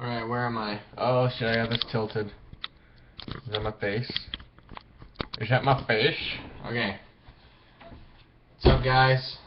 Alright, where am I? Oh shit, I have this tilted. Is that my face? Is that my face? Okay. What's up, guys?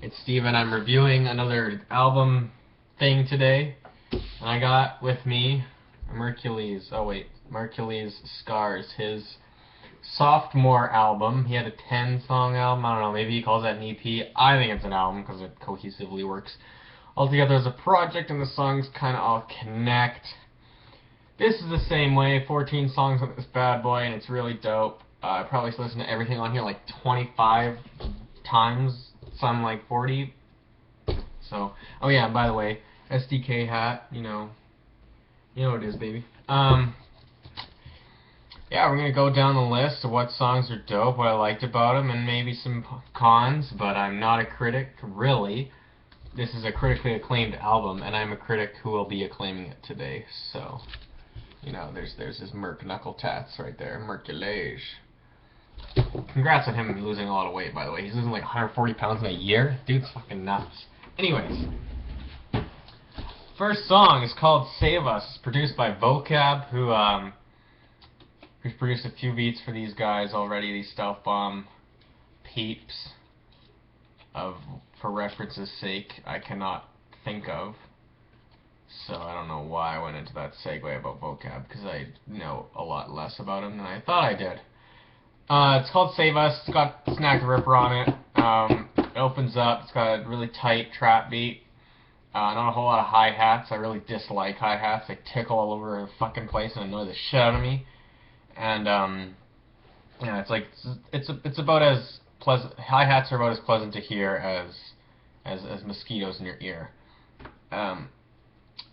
It's Steven. I'm reviewing another album thing today. And I got with me Merkules. Oh wait, Merkules Scars. His sophomore album. He had a 10-song album. I don't know, maybe he calls that an EP. I think it's an album because it cohesively works all together as a project, and the songs kind of all connect. This is the same way. 14 songs on this bad boy, and it's really dope. I probably listened to everything on here like 25 times, some like 40. So, oh yeah, and by the way, SDK hat, you know what it is, baby. Yeah, we're gonna go down the list of what songs are dope, what I liked about them, and maybe some cons. But I'm not a critic, really. This is a critically acclaimed album, and I'm a critic who will be acclaiming it today. So, you know, there's his Merc knuckle tats right there, Merkules. Congrats on him losing a lot of weight, by the way. He's losing like 140 pounds in a year. Dude's fucking nuts. Anyways, first song is called Save Us. It's produced by Vocab, who's produced a few beats for these guys already, these Stealth Bomb peeps. For reference's sake, I cannot think of. So I don't know why I went into that segue about Vocab, because I know a lot less about him than I thought I did. It's called Save Us. It's got Snack the Ripper on it. It opens up. It's got a really tight trap beat. Not a whole lot of hi-hats. I really dislike hi-hats. They tickle all over the fucking place and annoy the shit out of me. And yeah, it's like it's about as pleasant. Hi-hats are about as pleasant to hear as mosquitoes in your ear. I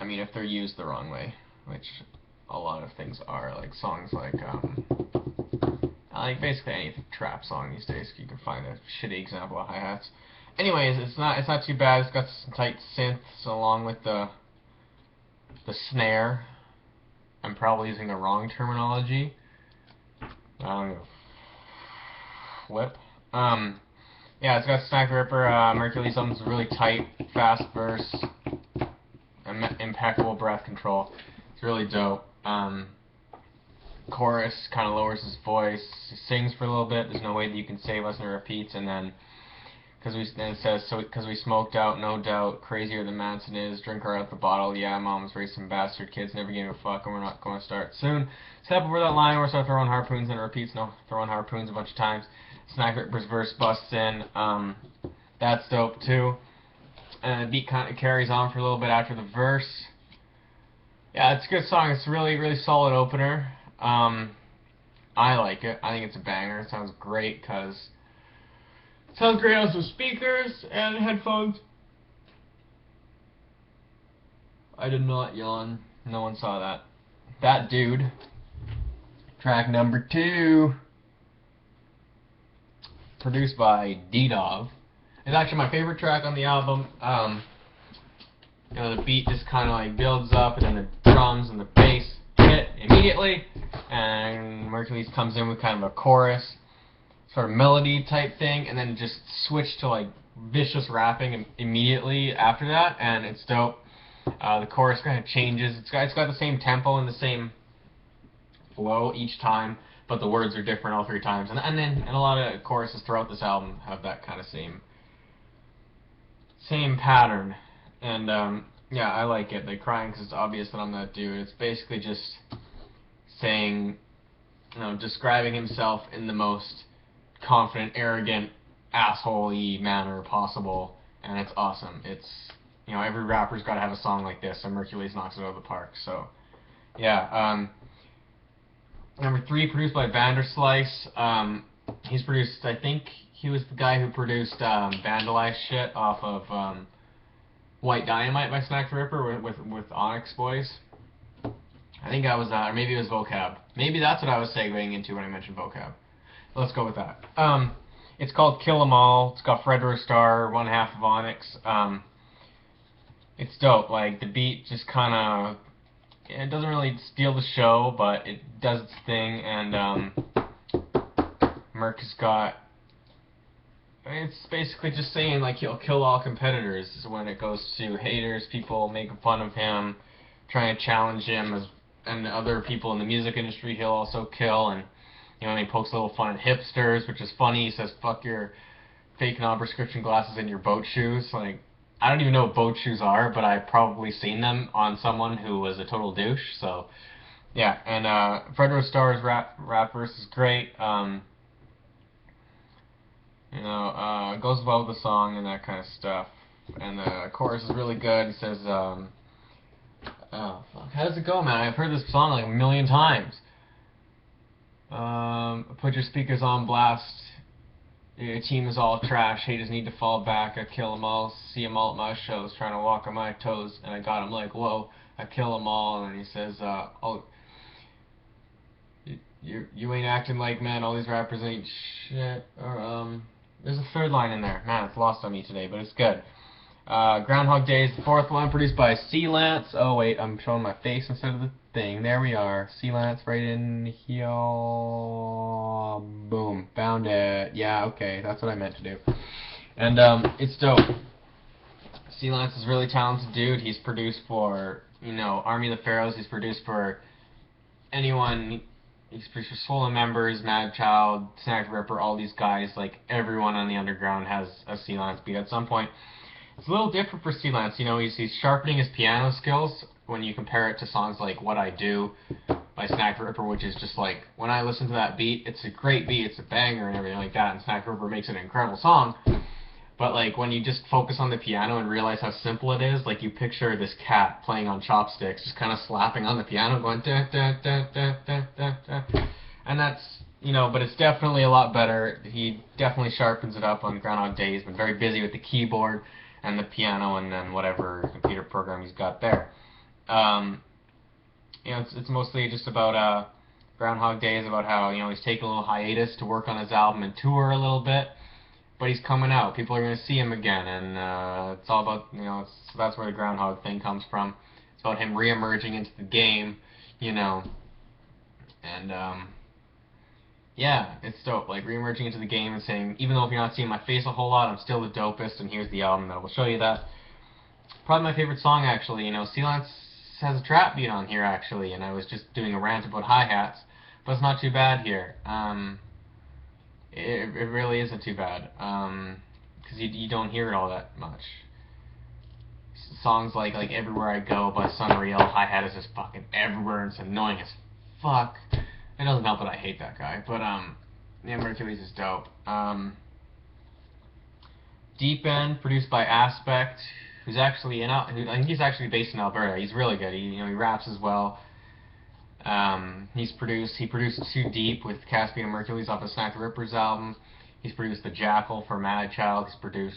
mean, if they're used the wrong way, which a lot of things are, like songs like basically any trap song these days, you can find a shitty example of hi-hats. Anyways, it's not too bad. It's got some tight synths along with the snare. I'm probably using the wrong terminology. Flip. Yeah, it's got Snack the Ripper, Merkules, something's really tight, fast verse, impeccable breath control. It's really dope. Chorus kind of lowers his voice, he sings for a little bit, there's no way that you can save us, and it repeats, and then it says, so because we smoked out, no doubt, crazier than Manson is, drink her out the bottle, yeah, mom's raised some bastard kids, never gave a fuck, and we're not going to start soon. Step over that line, we're start throwing harpoons, and it repeats, no, throwing harpoons a bunch of times. Snack Ripper's verse busts in, that's dope too. And the beat kind of carries on for a little bit after the verse. Yeah, it's a good song, it's a really, really solid opener. I like it, I think it's a banger, it sounds great, because it sounds great on some speakers and headphones. I did not yawn. No one saw that. That dude. Track number 2. Produced by D-Dog. It's actually my favorite track on the album. You know, the beat just kind of like builds up, and then the drums and the bass hit immediately, and Merkules comes in with kind of a chorus, sort of melody type thing, and then just switch to like vicious rapping immediately after that, and it's dope. The chorus kind of changes. It's got the same tempo and the same flow each time, but the words are different all 3 times. And a lot of choruses throughout this album have that kind of same pattern. And yeah, I like it. They're crying because it's obvious that I'm that dude. It's basically just saying, you know, describing himself in the most confident, arrogant, asshole-y manner possible, and it's awesome. It's, you know, every rapper's got to have a song like this, and Merkules knocks it out of the park. So, yeah. Number 3, produced by Vanderslice. He's produced, I think he was the guy who produced Vandalize shit off of White Dynamite by Snack the Ripper with Onyx Boys. I think I was that, or maybe it was Vocab. Maybe that's what I was segueing into when I mentioned Vocab. Let's go with that. It's called Kill 'Em All. It's got Fred Star, one half of Onyx. It's dope. Like, the beat just kind of, it doesn't really steal the show, but it does its thing, and Merc has got It's basically just saying like he'll kill all competitors when it goes to haters, people making fun of him, trying to challenge him, and other people in the music industry he'll also kill. And he pokes a little fun at hipsters, which is funny. He says fuck your fake non-prescription glasses and your boat shoes. Like, I don't even know what boat shoes are, but I've probably seen them on someone who was a total douche. So yeah, and Fredro Starr's rap verse is great. Goes well with the song and that kind of stuff. And the chorus is really good. It says, oh fuck, how does it go, man? I've heard this song like a million times. Put your speakers on blast. Your team is all trash. Haters need to fall back. I kill them all. See them all at my shows, trying to walk on my toes. And I got him like, whoa, I kill them all. And he says, oh, you ain't acting like men. All these rappers ain't shit. Or there's a third line in there. Man, it's lost on me today, but it's good. Groundhog Day is the fourth one, produced by C. Lance. Oh wait, I'm showing my face instead of the thing. There we are. C. Lance right in here. Boom. Found it. Yeah, okay. That's what I meant to do. And it's dope. C. Lance is a really talented dude. He's produced for, Army of the Pharaohs. He's produced for anyone. He's produced for Swollen Members, Mad Child, Snack the Ripper, all these guys. Like, everyone on the underground has a C. Lance beat at some point. It's a little different for C. Lance. He's sharpening his piano skills when you compare it to songs like What I Do by Snack the Ripper, which is just like, when I listen to that beat, it's a great beat, it's a banger and everything like that, and Snack the Ripper makes it an incredible song. But like, when you just focus on the piano and realize how simple it is, like you picture this cat playing on chopsticks, just kind of slapping on the piano, going da da da da da da da, and that's, but it's definitely a lot better. He definitely sharpens it up on Groundhog Day. He's been very busy with the keyboard and the piano and then whatever computer program he's got there. It's mostly just about Groundhog Day is about how he's taking a little hiatus to work on his album and tour a little bit, but he's coming out. People are going to see him again, and it's all about that's where the Groundhog thing comes from. It's about him re-emerging into the game, and yeah, it's dope. Like, re-emerging into the game and saying, even though if you're not seeing my face a whole lot, I'm still the dopest, and here's the album that will show you that. Probably my favorite song, actually. C. Lance has a trap beat on here, actually, and I was just doing a rant about hi-hats, but it's not too bad here. It really isn't too bad, because you don't hear it all that much. Songs like Everywhere I Go by Sunreal, hi-hat is just fucking everywhere, and it's annoying as fuck. It doesn't help that I hate that guy, but Merkules is dope. Deep End, produced by Aspect, who's actually I think he's actually based in Alberta. He's really good. He raps as well. He produced Too Deep with Caspian and Merkules off of Snack the Ripper's album. He's produced The Jackal for Mad Child. He's produced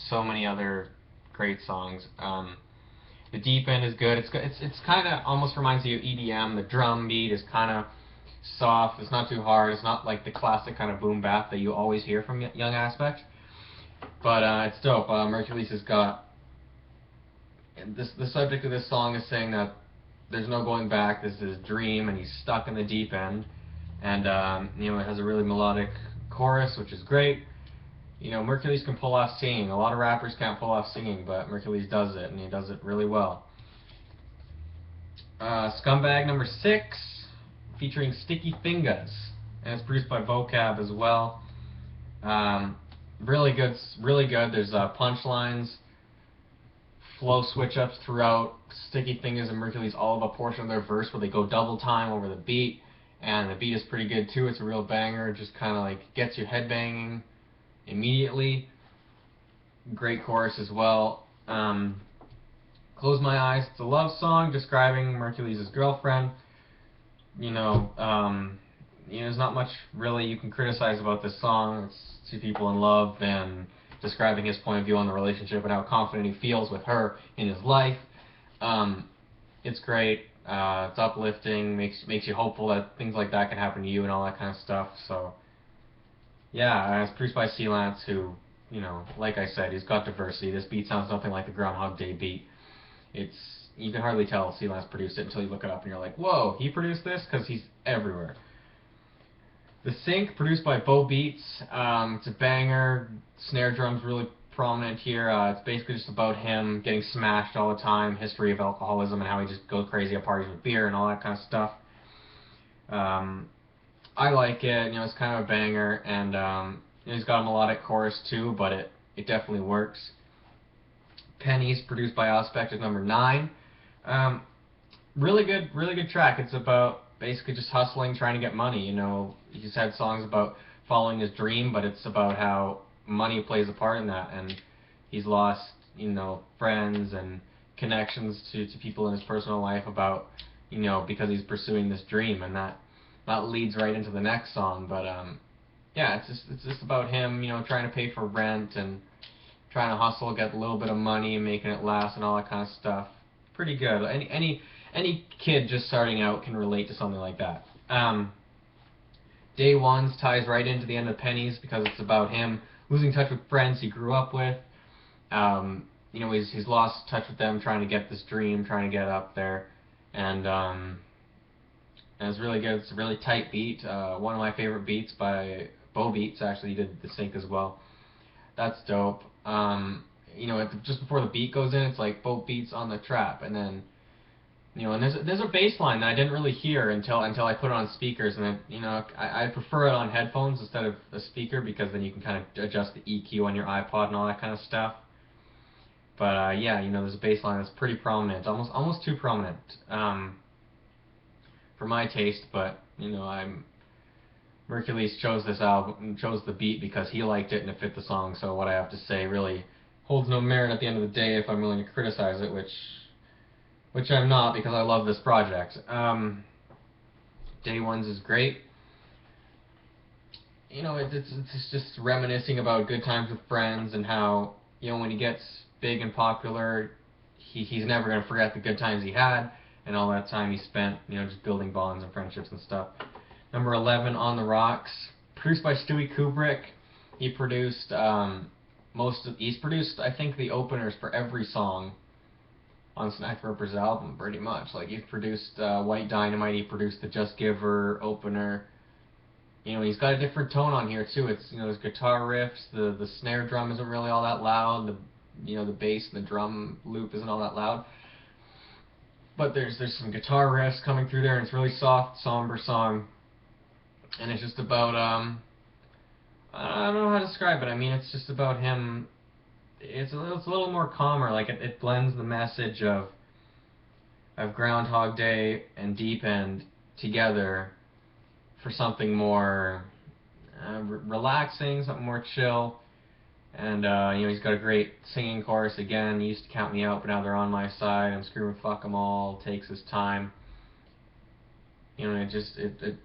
so many other great songs. The Deep End is good. It's kind of almost reminds you of EDM. The drum beat is kind of soft. It's not too hard. It's not like the classic kind of boom bap that you always hear from Young Aspect. But it's dope. Merkules has got the subject of this song is saying that there's no going back. This is his dream, and he's stuck in the deep end. And it has a really melodic chorus, which is great. Merkules can pull off singing. A lot of rappers can't pull off singing, but Merkules does it, and he does it really well. Scumbag number 6, featuring Sticky Fingers, and it's produced by Vocab as well. Really good, really good. There's punchlines, flow switch-ups throughout. Sticky Fingers and Merkules all have a portion of their verse where they go double time over the beat, and the beat is pretty good too. It's a real banger. It just kind of like gets your head banging immediately. Great chorus as well. Close My Eyes. It's a love song describing Merkules' girlfriend. There's not much really you can criticize about this song. It's two people in love and describing his point of view on the relationship and how confident he feels with her in his life. It's great. It's uplifting. Makes you hopeful that things like that can happen to you and all that kind of stuff. So yeah, it's produced by C. Lance, who, like I said, he's got diversity. This beat sounds nothing like the Groundhog Day beat. You can hardly tell C. Lance produced it until you look it up and you're like, whoa, he produced this? Because he's everywhere. The Sync, produced by Bo Beats. It's a banger. Snare drum's really prominent here. It's basically just about him getting smashed all the time, history of alcoholism, and how he just goes crazy at parties with beer and all that kind of stuff. I like it. It's kind of a banger, and he's got a melodic chorus too, but it definitely works. Pennies, produced by Aspect, is number 9. Really good track. It's about basically just hustling, trying to get money. He's had songs about following his dream, but it's about how money plays a part in that, and he's lost, friends and connections to people in his personal life about, because he's pursuing this dream, and that leads right into the next song. But yeah, it's just about him, trying to pay for rent and trying to hustle, get a little bit of money, and making it last, and all that kind of stuff. Pretty good. Any kid just starting out can relate to something like that. Day Ones ties right into the end of Pennies because it's about him losing touch with friends he grew up with. He's lost touch with them, trying to get this dream, trying to get up there, and it's really good. It's a really tight beat. One of my favorite beats by Bo Beats. Actually, he did the sync as well. That's dope. Just before the beat goes in, it's like Bo Beats on the trap, and then and there's a bass line that I didn't really hear until I put it on speakers, and then I prefer it on headphones instead of a speaker, because then you can kind of adjust the EQ on your iPod and all that kind of stuff. But yeah, there's a bass line that's pretty prominent, almost too prominent for my taste. But Merkules chose this album, chose the beat because he liked it and it fit the song. So what I have to say really holds no merit at the end of the day if I'm willing to criticize it, which I'm not, because I love this project. Day Ones is great. It's just reminiscing about good times with friends, and how when he gets big and popular, he's never going to forget the good times he had and all that time he spent just building bonds and friendships and stuff. Number 11, On the Rocks, produced by Stewie Kubrick. He produced he's produced, I think, the openers for every song on Snack Ripper's album, pretty much. Like, he's produced White Dynamite, he produced the Just Give Her opener. He's got a different tone on here too. It's his guitar riffs, the snare drum isn't really all that loud, the bass and the drum loop isn't all that loud. But there's some guitar riffs coming through there, and it's really soft, somber song. And it's just about I don't know how to describe it. It's just about him. It's a little more calmer. Like, it blends the message of Groundhog Day and Deep End together for something more relaxing, something more chill. And he's got a great singing chorus again. He used to count me out, but now they're on my side. I'm screaming fuck 'em all. Takes his time. It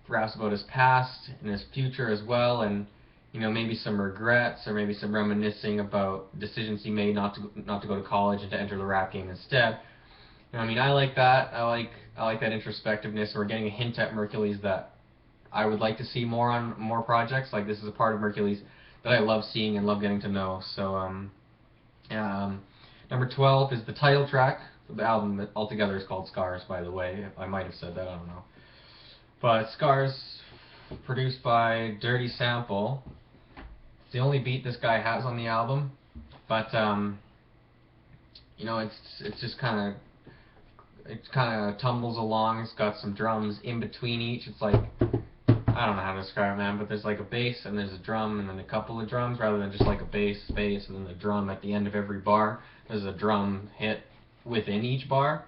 raps about his past and his future as well, and maybe some regrets, or maybe some reminiscing about decisions he made not to go to college and to enter the rap game instead. I like that. I like that introspectiveness. We're getting a hint at Merkules that I would like to see more on more projects. Like, this is a part of Merkules that I love seeing and love getting to know. So number 12 is the title track. The album that altogether is called Scars, by the way. I might have said that, I don't know. But Scars, produced by Dirty Sample. It's the only beat this guy has on the album, but it's just kind of tumbles along. It's got some drums in between each. It's like, I don't know how to describe it, man, but there's like a bass and there's a drum and then a couple of drums, rather than just like a bass, and then the drum at the end of every bar. There's a drum hit within each bar.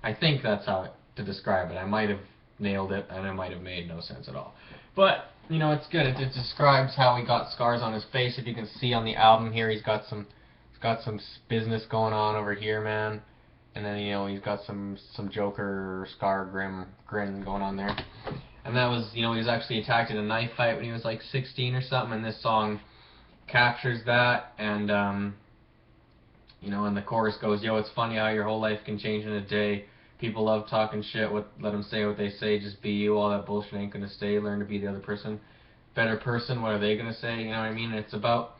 I think that's how to describe it. I might have nailed it, and it might have made no sense at all. But it's good. It describes how he got scars on his face. If you can see on the album here, he's got some business going on over here, man. And then he's got some Joker scar grin going on there. And that was he was actually attacked in a knife fight when he was like 16 or something. And this song captures that. And and the chorus goes, "Yo, it's funny how your whole life can change in a day. People love talking shit. Let them say what they say. Just be you. All that bullshit ain't gonna stay. Learn to be the other person. Better person. What are they gonna say?" You know what I mean? It's about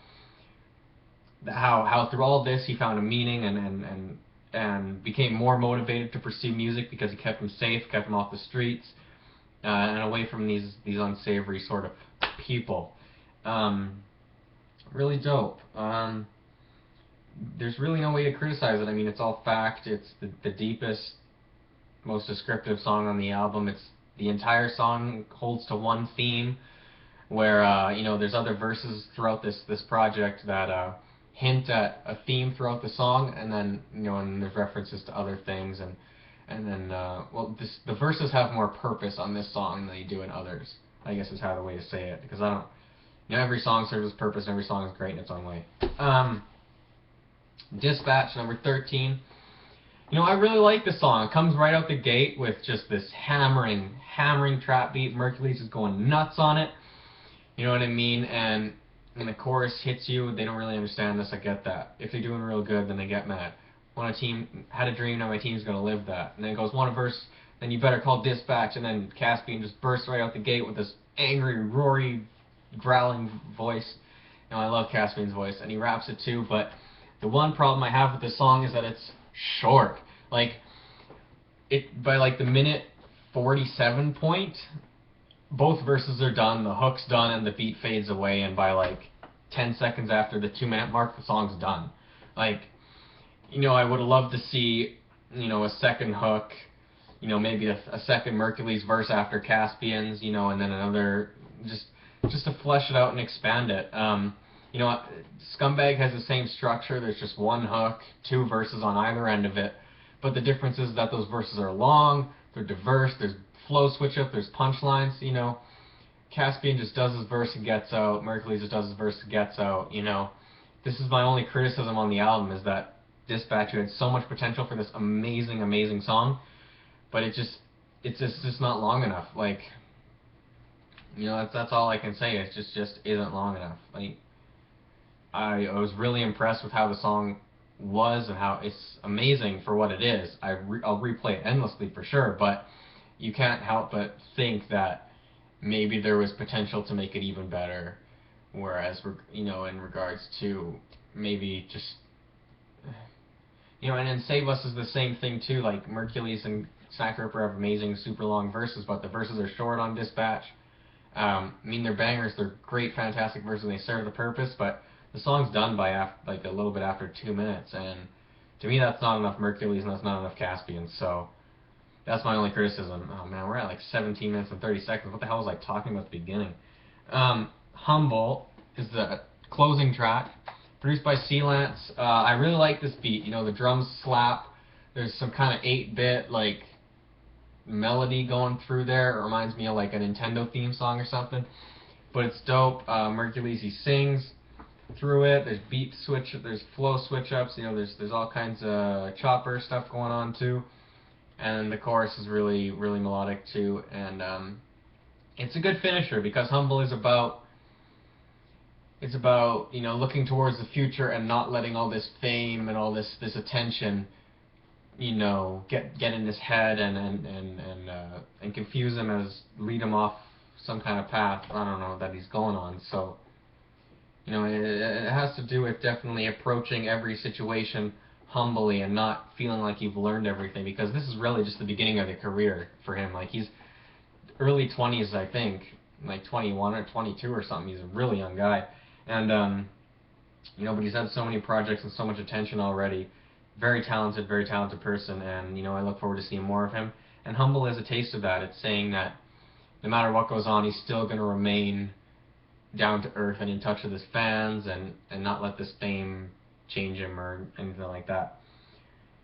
how through all this he found a meaning and became more motivated to pursue music because it kept him safe, kept him off the streets. and away from these unsavory sort of people. Really dope. There's really no way to criticize it. I mean, it's all fact. It's the deepest, most descriptive song on the album. It's the entire song holds to one theme, where there's other verses throughout this project that hint at a theme throughout the song, and then and there's references to other things, and then the verses have more purpose on this song than they do in others, I guess is how the way to say it, because I don't every song serves its purpose and every song is great in its own way. Dispatch, number 13. I really like this song. It comes right out the gate with just this hammering trap beat. Merkules is going nuts on it. You know what I mean? And when the chorus hits you, they don't really understand this. I get that. If they're doing real good, then they get mad. When a team had a dream, now my team's going to live that. And then it goes one verse, then you better call dispatch, and then Caspian just bursts right out the gate with this angry, roary, growling voice. I love Caspian's voice, and he raps it too, but the one problem I have with this song is that it's short. By the minute 47 point, both verses are done, the hook's done, and the beat fades away, and by 10 seconds after the 2-minute mark, the song's done. I would have loved to see, a second hook, maybe a second Merkules verse after Caspian's, and then another, just to flesh it out and expand it. Scumbag has the same structure. There's just one hook, 2 verses on either end of it. But the difference is that those verses are long, they're diverse, there's flow switch up, there's punchlines. Caspian just does his verse and gets out. Merkules just does his verse and gets out. This is my only criticism on the album, is that Dispatch had so much potential for this amazing, amazing song, but it's just not long enough. That's all I can say. It just isn't long enough. I was really impressed with how the song was and how it's amazing for what it is. I'll replay it endlessly for sure, but you can't help but think that maybe there was potential to make it even better. Whereas, in regards to maybe just, and then Save Us is the same thing too. Merkules and Snack Ripper have amazing, super long verses, but the verses are short on Dispatch. They're bangers, they're great, fantastic verses, and they serve the purpose, but the song's done by a little bit after 2 minutes, and to me that's not enough Merkules and that's not enough Caspian, so that's my only criticism. Oh man, we're at 17 minutes and 30 seconds. What the hell was I talking about at the beginning? Humble is the closing track, produced by Sealance. I really like this beat. The drums slap. There's some kind of 8-bit melody going through there. It reminds me of a Nintendo theme song or something, but it's dope. Merkules, he sings through it. There's beat switch, there's flow switch ups. There's all kinds of chopper stuff going on too, and the chorus is really, really melodic too. And it's a good finisher, because Humble is about looking towards the future and not letting all this fame and all this attention get in his head and confuse him, as lead him off some kind of path, I don't know, that he's going on. So it has to do with definitely approaching every situation humbly and not feeling like you've learned everything, because this is really just the beginning of the career for him. He's early 20s, I think, 21 or 22 or something. He's a really young guy, and but he's had so many projects and so much attention already. Very talented person, and I look forward to seeing more of him. And Humble is a taste of that. It's saying that no matter what goes on, he's still going to remain down to earth and in touch with his fans, and not let this fame change him or anything like that.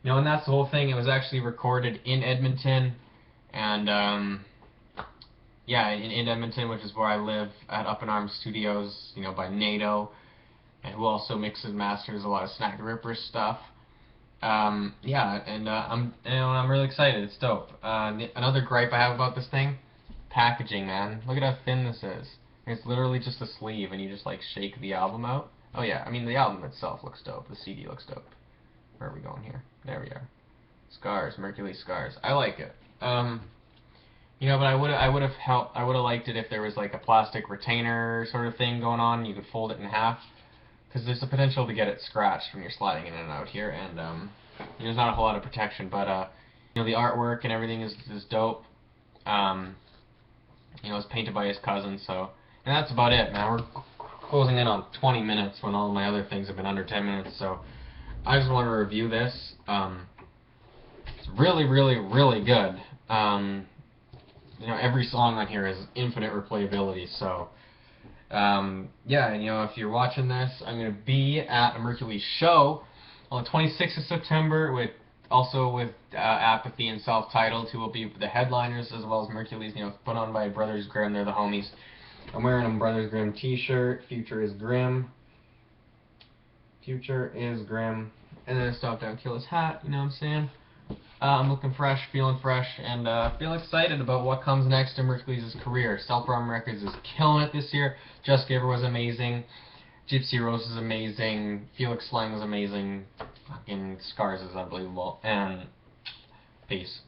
And that's the whole thing. It was actually recorded in Edmonton, and in Edmonton, which is where I live, at Up in Arms Studios, by NATO, and who also mixes and masters a lot of Snack Ripper stuff. I'm really excited. It's dope. Another gripe I have about this thing: packaging, man. Look at how thin this is. It's literally just a sleeve, and you just shake the album out. Oh yeah, the album itself looks dope. The CD looks dope. Where are we going here? There we are. Scars, Merkules Scars. I like it. But I would have liked it if there was a plastic retainer sort of thing going on. You could fold it in half, because there's the potential to get it scratched when you're sliding in and out here, and there's not a whole lot of protection. But the artwork and everything is dope. You know, it was painted by his cousin. So, and that's about it, man. We're closing in on 20 minutes when all my other things have been under 10 minutes. So, I just want to review this. It's really, really, really good. You know, every song on here has infinite replayability. So, yeah, and you know, if you're watching this, I'm going to be at a Merkules show on the 26th of September with Apathy and Self-Titled, who will be the headliners, as well as Merkules, you know, put on by Brothers Grimm. They're the homies. I'm wearing a Brothers Grimm t-shirt. Future is Grim. Future is Grim. And then a Stop Down Killer's hat, you know what I'm saying? I'm looking fresh, feeling fresh, and feel excited about what comes next in Merkules' career. Self-Run Records is killing it this year. Just Giver was amazing. Gypsy Rose is amazing. Felix Slang was amazing. Fucking Scars is unbelievable. And peace.